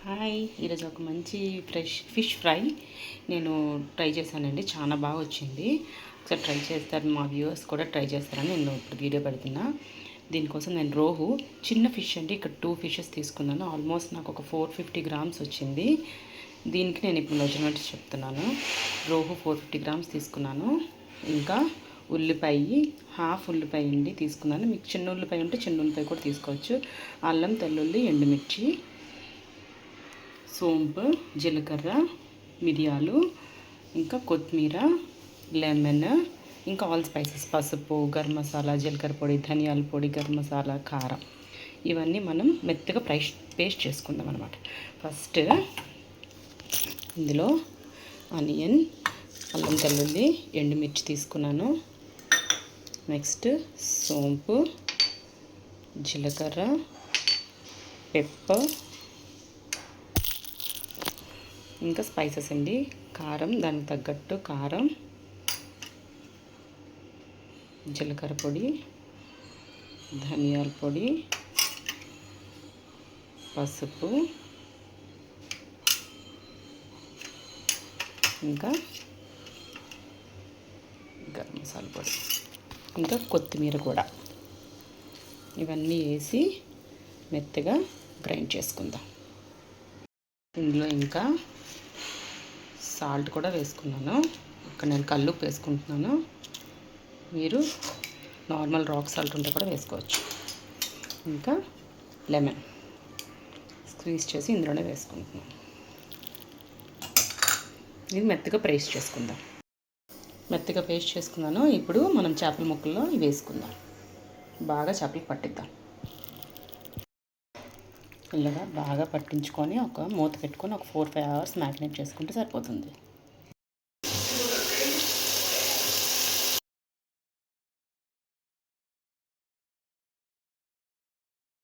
Hi, ఈరోజు ఒక మంచి ఫ్రెష్ ఫిష్ ఫ్రై నేను ట్రై చేశానండి. చాలా బాగా వచ్చింది. ఒకసారి ట్రై చేస్తారు, మా వ్యూవర్స్ కూడా ట్రై చేస్తారని నేను ఇప్పుడు వీడియో పెడుతున్నా. దీనికోసం నేను రోహు చిన్న ఫిష్ అండి, ఇక్కడ 2 ఫిషెస్ తీసుకున్నాను. ఆల్మోస్ట్ నాకు ఒక 450 గ్రామ్స్ వచ్చింది. దీనికి నేను ఇప్పుడు మెజర్మెంట్స్ చెప్తున్నాను. రోహు 450 గ్రామ్స్ తీసుకున్నాను. ఇంకా ఉల్లిపాయ, హాఫ్ ఉల్లిపాయ అండి తీసుకున్నాను. మీకు చిన్న ఉల్లిపాయ ఉంటే చిన్న ఉల్లిపాయ కూడా తీసుకోవచ్చు. అల్లం, తెల్లుల్లి, ఎండుమిర్చి, సోంపు, జీలకర్ర, మిరియాలు, ఇంకా కొత్తిమీర, లెమన్, ఇంకా ఆల్ స్పైసెస్, పసుపు, గరం మసాలా, జీలకర్ర పొడి, ధనియాల పొడి, గరం మసాలా, కారం, ఇవన్నీ మనం మెత్తగా పేస్ట్ చేసుకుందాం అనమాట. ఫస్ట్ ఇందులో ఆనియన్, అల్లం, తెల్లుల్లి, ఎండుమిర్చి తీసుకున్నాను. నెక్స్ట్ సోంపు, జీలకర్ర, పెప్పర్, ఇంకా స్పైసెస్ అండి. కారం, దానికి తగ్గట్టు కారం, జీలకర్ర పొడి, ధనియాల పొడి, పసుపు, ఇంకా గరం మసాలా పొడి, ఇంకా కొత్తిమీర కూడా, ఇవన్నీ వేసి మెత్తగా గ్రైండ్ చేసుకుందాం. ఇందులో ఇంకా సాల్ట్ కూడా వేసుకున్నాను. ఇక్కడ నేను కల్లుప్పు వేసుకుంటున్నాను. మీరు నార్మల్ రాక్ సాల్ట్ ఉంటే కూడా వేసుకోవచ్చు. ఇంకా లెమన్ స్క్వీజ్ చేసి ఇందులోనే వేసుకుంటున్నాను. ఇది మెత్తగా పేస్ట్ చేసుకుందాం. మెత్తగా పేస్ట్ చేసుకున్నాను. ఇప్పుడు మనం చేపల ముక్కల్లో ఇవి వేసుకుందాం. బాగా చేపలకు పట్టిద్దాం. ఇలాగా బాగా పట్టించుకొని ఒక మూత పెట్టుకొని ఒక 4-5 అవర్స్ మ్యారినేట్ చేసుకుంటే సరిపోతుంది.